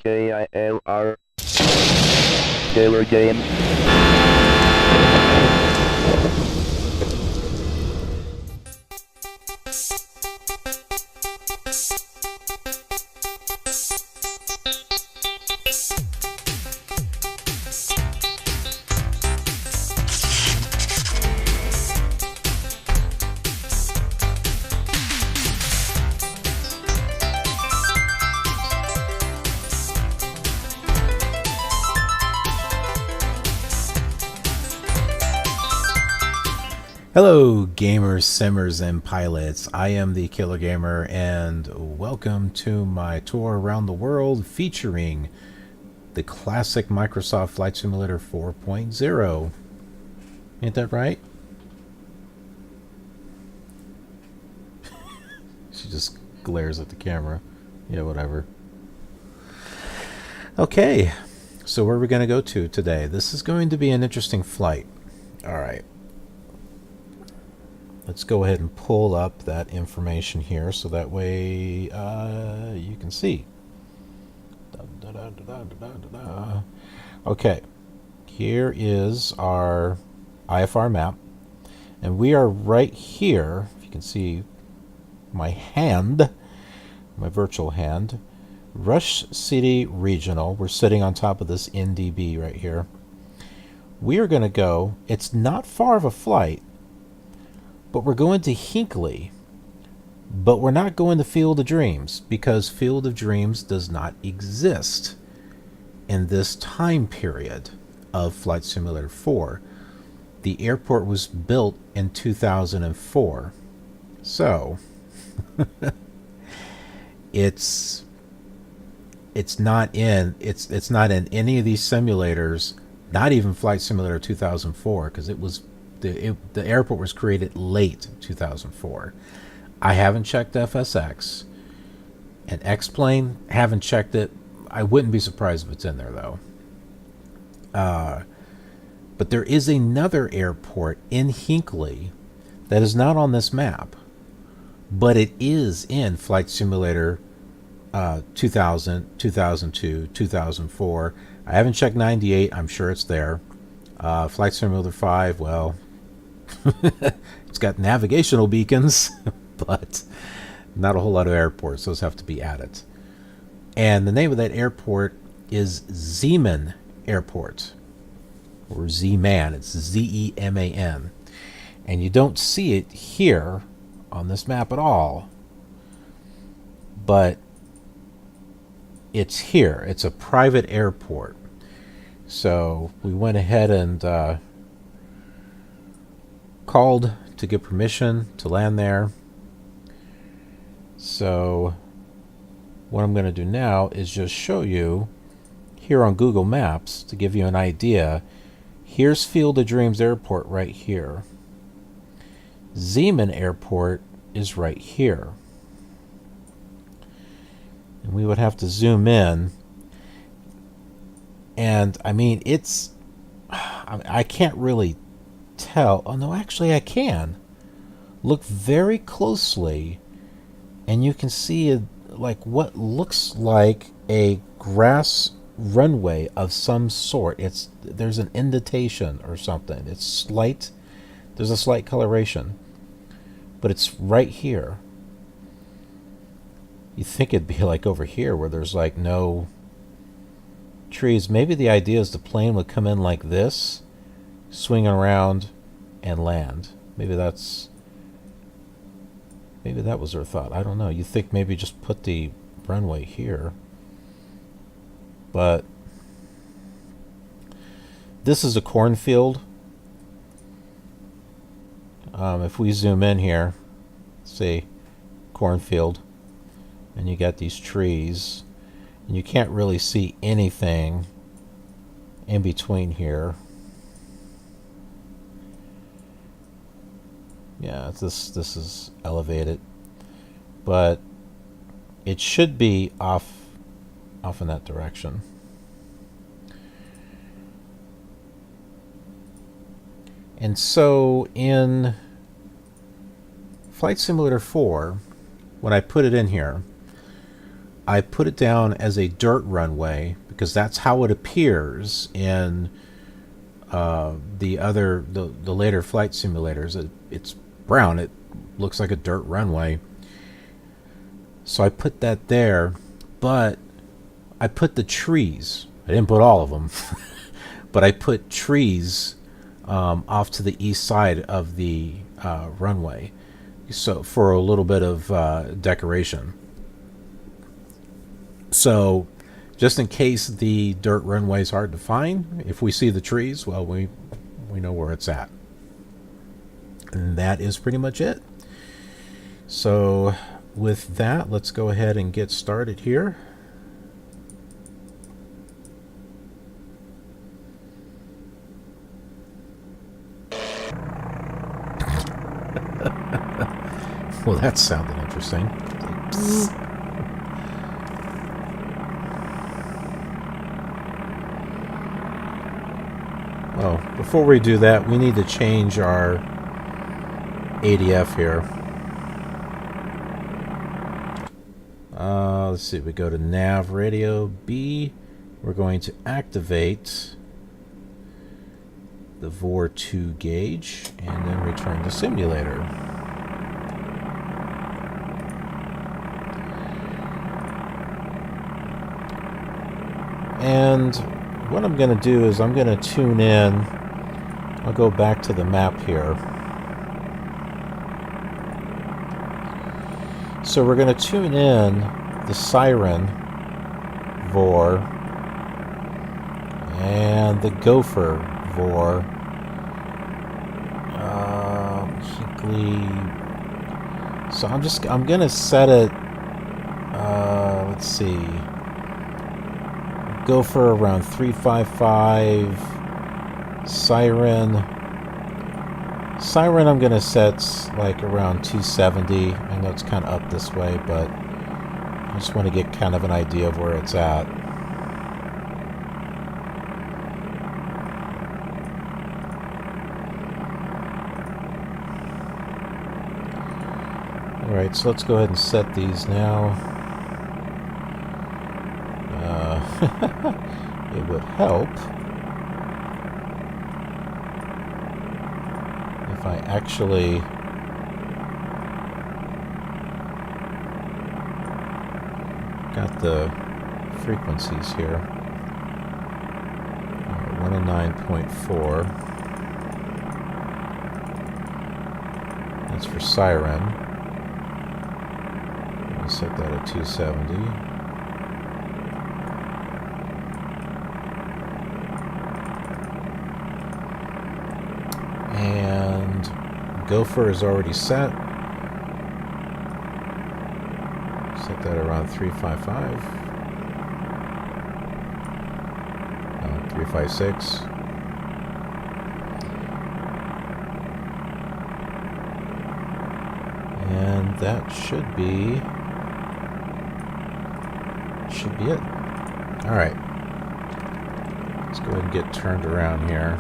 KILR. KILR Games. Hello gamers, simmers, and pilots. I am the Killer Gamer and welcome to my tour around the world featuring the classic Microsoft Flight Simulator 4.0. Ain't that right? She just glares at the camera. Yeah, whatever. Okay, so where are we going to go to today? This is going to be an interesting flight. Alright. Let's go ahead and pull up that information here so that way you can see. Okay, here is our IFR map, and we are right here. If you can see my hand, my virtual hand, Rush City Regional. We're sitting on top of this NDB right here. We are going to go, it's not far of a flight, but we're going to Hinckley, but we're not going to Field of Dreams because Field of Dreams does not exist in this time period of Flight Simulator 4. The airport was built in 2004, so it's not in any of these simulators, not even Flight Simulator 2004, because it was the airport was created late 2004. I haven't checked FSX, and X-Plane, haven't checked it. I wouldn't be surprised if it's in there though. But there is another airport in Hinckley that is not on this map, but it is in Flight Simulator 2000, 2002, 2004. I haven't checked 98. I'm sure it's there. Flight Simulator 5, well, it's got navigational beacons, but not a whole lot of airports. Those have to be added. And the name of that airport is Zeman Airport, or Z-Man. It's Z-E-M-A-N. And you don't see it here on this map at all, but it's here. It's a private airport. So we went ahead and called to get permission to land there. So what I'm going to do now is just show you here on Google Maps to give you an idea. Here's Field of Dreams Airport right here. Zeman Airport is right here. And we would have to zoom in. And I mean, I can't really tell. Oh no, actually I can. Look very closely and you can see like what looks like a grass runway of some sort. There's an indentation or something. It's slight. There's a slight coloration, but it's right here. You think it'd be like over here where there's like no trees. Maybe the idea is the plane would come in like this, swing around, and land. Maybe that was their thought. I don't know. You think maybe just put the runway here, but this is a cornfield. If we zoom in here, see cornfield, and you got these trees, and you can't really see anything in between here. Yeah, this is elevated, but it should be off in that direction. And so in Flight Simulator 4, when I put it in here, I put it down as a dirt runway because that's how it appears in the later flight simulators. It's brown. It looks like a dirt runway. So I put that there, but I put the trees. I didn't put all of them, but I put trees off to the east side of the runway, so for a little bit of decoration. So, just in case the dirt runway is hard to find, if we see the trees, well, we know where it's at. And that is pretty much it. So, with that, let's go ahead and get started here. Well, that sounded interesting. Oh, before we do that, we need to change our ADF here. Let's see, we go to nav radio B. We're going to activate the VOR2 gauge and then return to simulator. And what I'm going to do is I'm going to tune in. I'll go back to the map here. So we're going to tune in the siren VOR and the gopher VOR. Hinckley. So I'm going to set it, let's see. Go for around 355. Siren I'm gonna set like around 270. I know it's kind of up this way, but I just want to get kind of an idea of where it's at. Alright, so let's go ahead and set these now. It would help if I actually got the frequencies here. 109.4. That's for siren. I'll set that at 270. And gopher is already set. Set that around 355. 356. And that should be it. All right. Let's go ahead and get turned around here.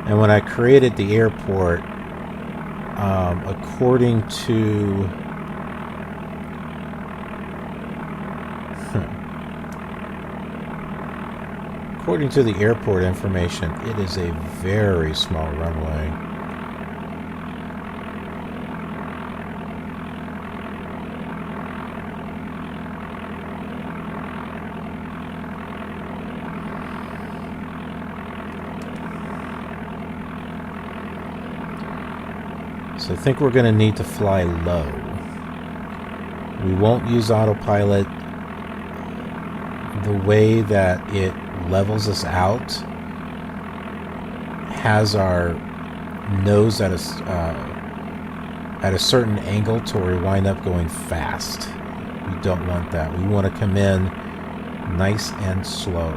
And when I created the airport, according to the airport information, it is a very small runway. So I think we're going to need to fly low. We won't use autopilot. The way that it levels us out has our nose at a certain angle to where we wind up going fast. We don't want that. We want to come in nice and slow.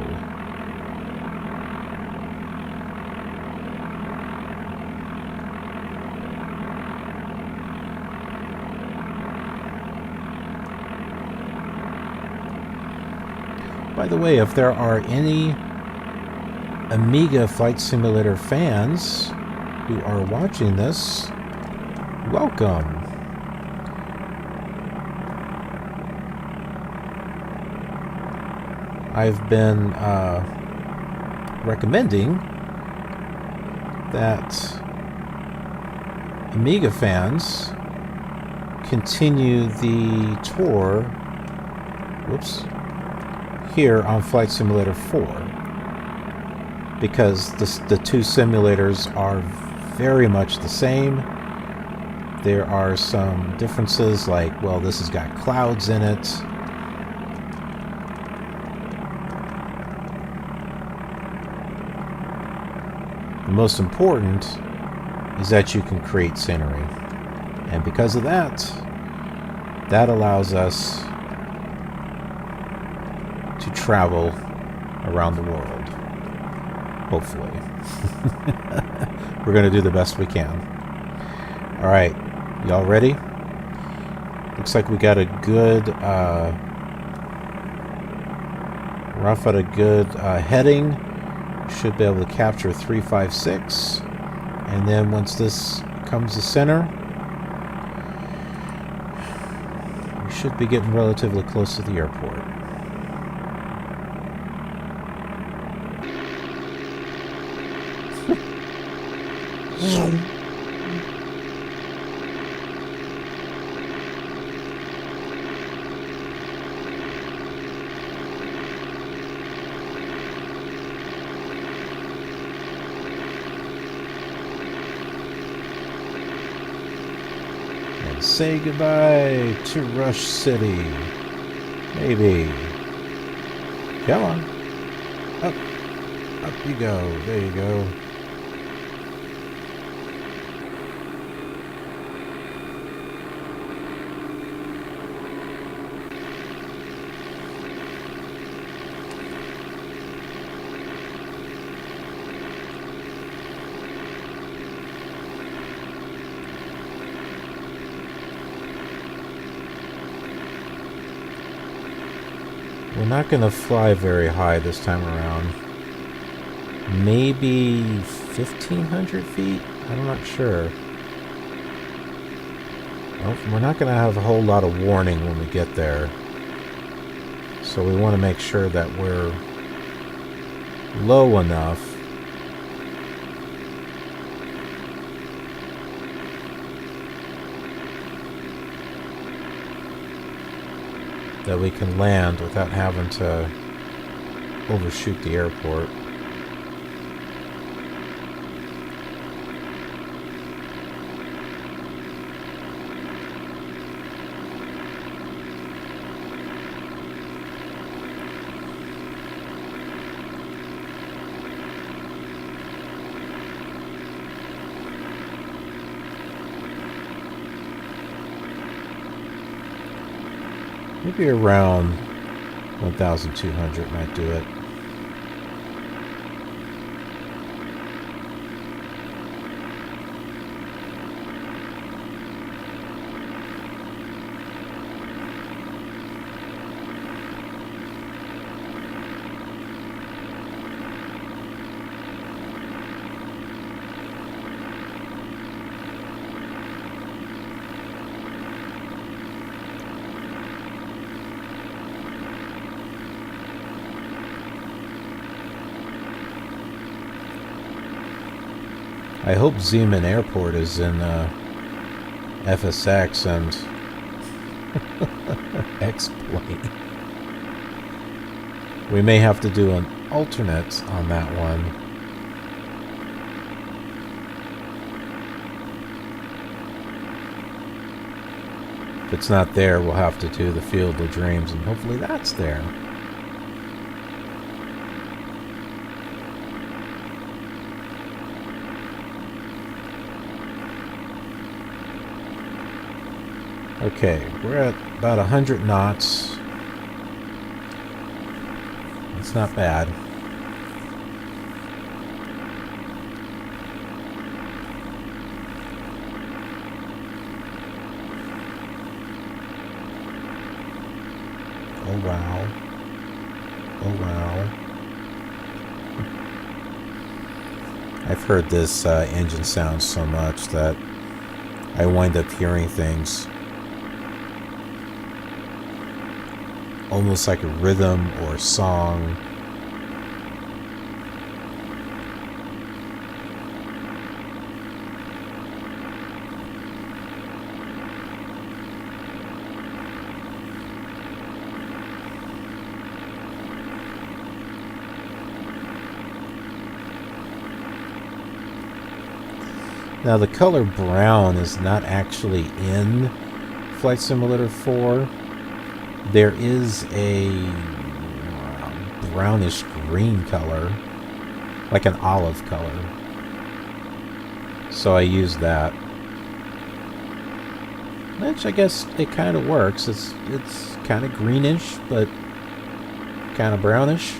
By the way, if there are any Amiga Flight Simulator fans who are watching this, welcome. I've been recommending that Amiga fans continue the tour here on Flight Simulator 4, because the two simulators are very much the same. There are some differences, like, well, this has got clouds in it. The most important is that you can create scenery. And because of that, that allows us to travel around the world. Hopefully. We're going to do the best we can. Alright, y'all ready? Looks like we got a good, we're off at a good heading. Should be able to capture 356. And then once this comes to center, we should be getting relatively close to the airport. Say goodbye to Rush City. Maybe. Come on. Up. Up you go. There you go. We're not going to fly very high this time around. Maybe 1,500 feet? I'm not sure. Well, we're not going to have a whole lot of warning when we get there. So we want to make sure that we're low enough that we can land without having to overshoot the airport. Maybe around 1,200 might do it. I hope Zeman Airport is in FSX and X-Plane. We may have to do an alternate on that one. If it's not there, we'll have to do the Field of Dreams, and hopefully that's there. Okay, we're at about 100 knots. That's not bad. Oh wow. Oh wow. I've heard this engine sound so much that I wind up hearing things almost like a rhythm or a song. Now the color brown is not actually in Flight Simulator 4. There is a brownish green color, like an olive color. So I use that. Which I guess it kind of works. It's kind of greenish, but kind of brownish.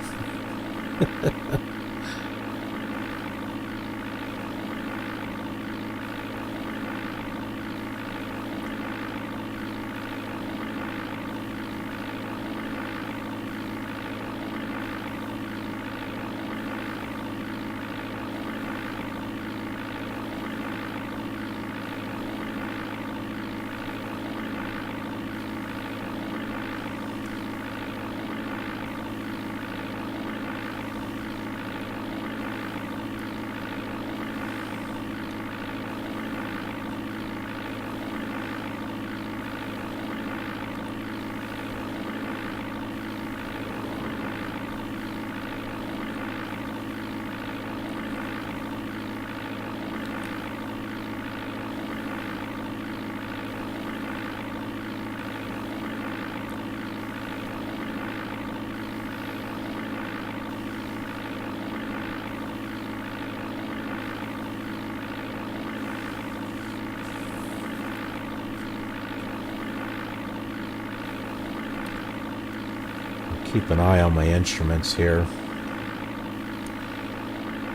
Keep an eye on my instruments here.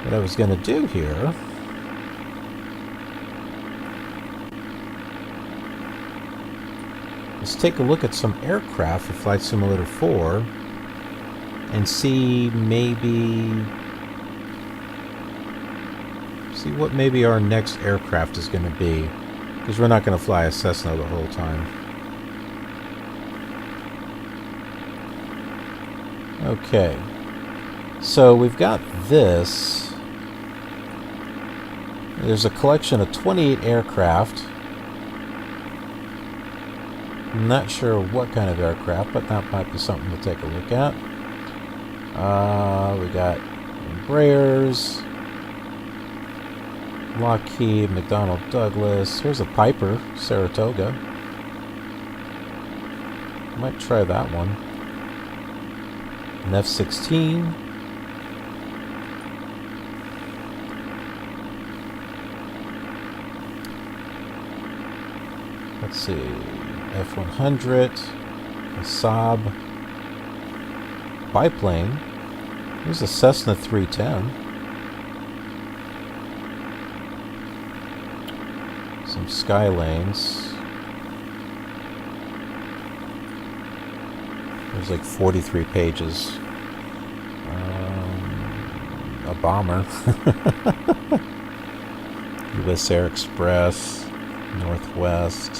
What I was going to do here is take a look at some aircraft for Flight Simulator 4 and see what maybe our next aircraft is going to be, because we're not going to fly a Cessna the whole time. Okay, so we've got this. There's a collection of 28 aircraft. I'm not sure what kind of aircraft, but that might be something to take a look at. We got Embraers, Lockheed, McDonnell Douglas. Here's a Piper, Saratoga. Might try that one. An F-16. Let's see. F-100. A Saab. Biplane. There's a Cessna 310. Some Skylanes. There's like 43 pages. A bomber. US Air Express. Northwest.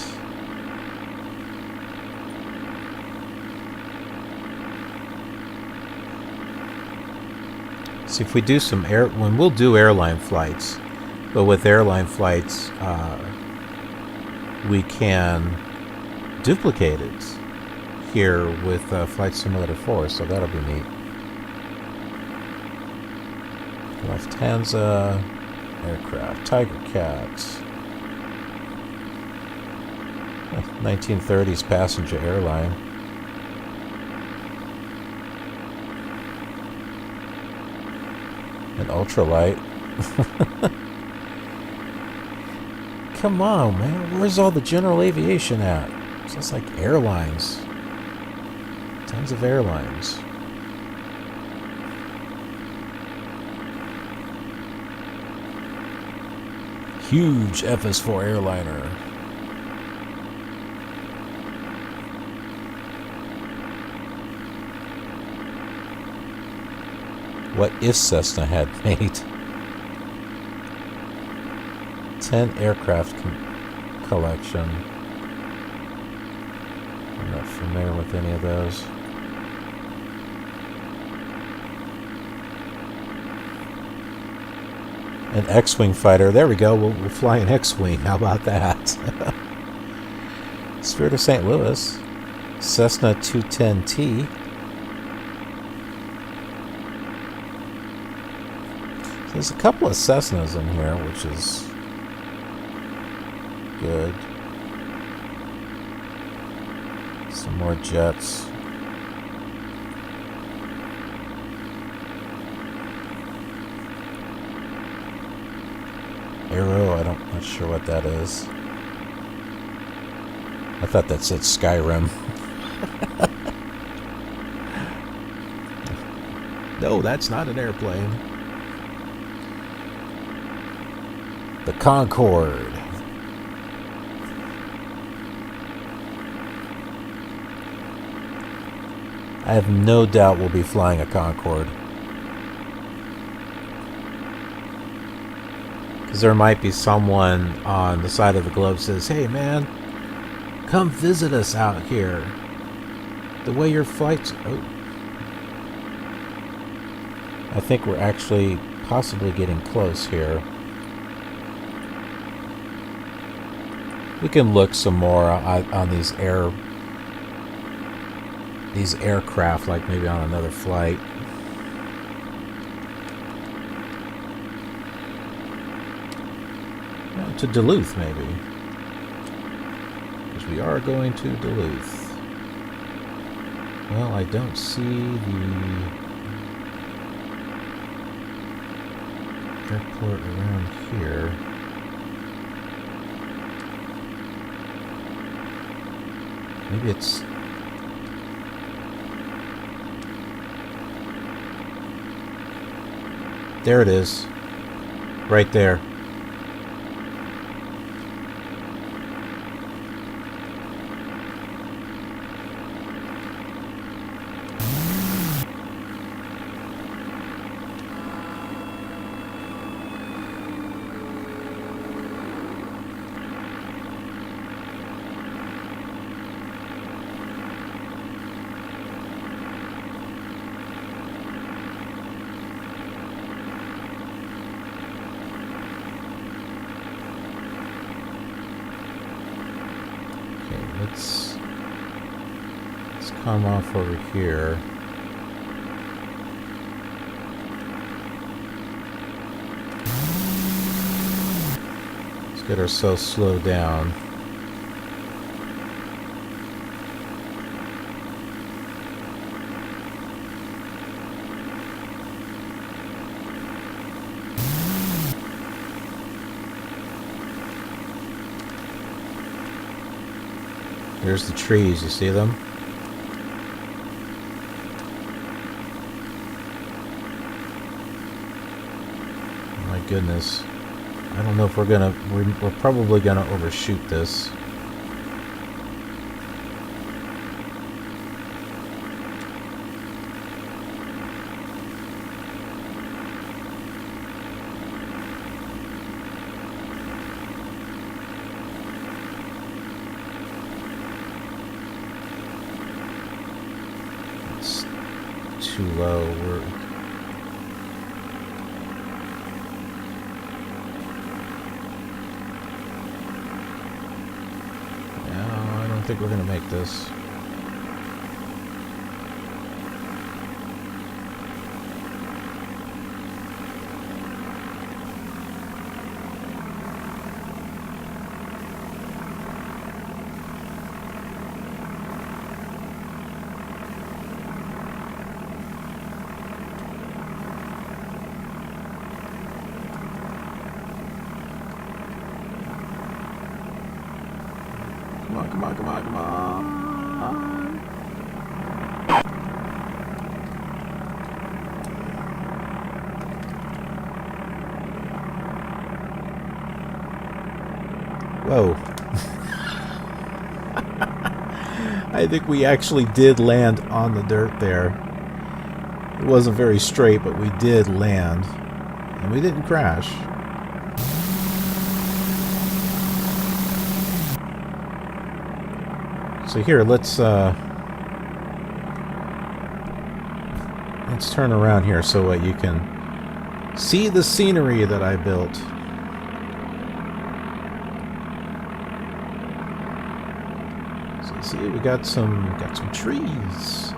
See, if we do some we'll do airline flights, but with airline flights, we can duplicate it here with Flight Simulator 4, so that'll be neat. Lufthansa aircraft, Tiger Cat, 1930s passenger airline. An ultralight. Come on, man. Where's all the general aviation at? It's just like airlines. Tons of airlines. Huge FS4 airliner. What if Cessna had made 10 aircraft collection. I'm not familiar with any of those. An X-Wing fighter. There we go. We'll fly an X-Wing. How about that? Spirit of St. Louis. Cessna 210T. There's a couple of Cessnas in here, which is good. Some more jets. Arrow, I'm not sure what that is. I thought that said Skyrim. No, that's not an airplane. The Concorde. I have no doubt we'll be flying a Concorde. Because there might be someone on the side of the globe says, hey man, come visit us out here. The way your flights... Oh. I think we're actually possibly getting close here. We can look some more on these aircraft, like maybe on another flight. To Duluth, maybe. Because we are going to Duluth. Well, I don't see the airport around here. Maybe it's... There it is. Right there. Let's come off over here. Let's get ourselves slowed down. Here's the trees, you see them? Oh my goodness. I don't know if we're probably gonna overshoot this. Too low. No, I don't think we're gonna make this. Come on, come on, come on. Whoa. I think we actually did land on the dirt there. It wasn't very straight, but we did land. And we didn't crash. So here, let's turn around here so you can see the scenery that I built. So see, we got some trees.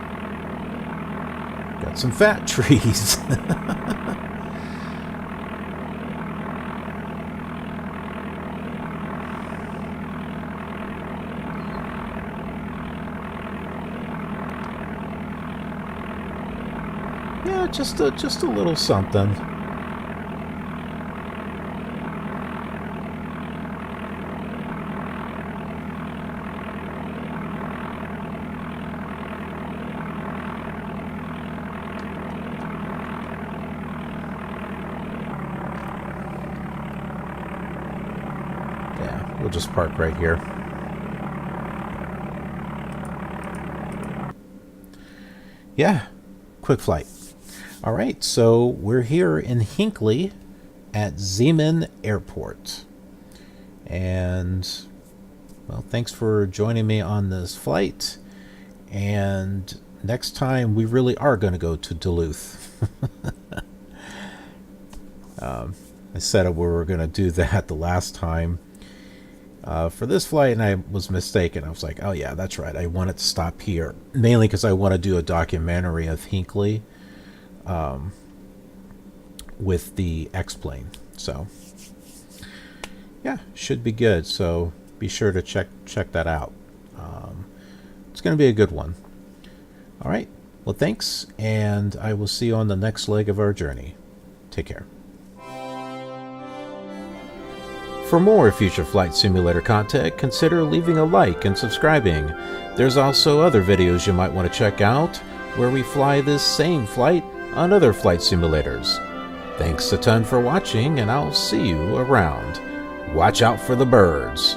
Got some fat trees. Yeah, just a little something. Yeah, we'll just park right here. Yeah, quick flight. All right, so we're here in Hinckley at Zeman Airport. And, well, thanks for joining me on this flight. And next time, we really are going to go to Duluth. I said we were going to do that the last time for this flight, and I was mistaken. I was like, oh, yeah, that's right. I wanted to stop here, mainly because I want to do a documentary of Hinckley. With the X-plane. So yeah, should be good. So be sure to check that out. It's going to be a good one. All right. Well, thanks, and I will see you on the next leg of our journey. Take care. For more future flight simulator content, consider leaving a like and subscribing. There's also other videos you might want to check out where we fly this same flight on other flight simulators. Thanks a ton for watching, and I'll see you around. Watch out for the birds.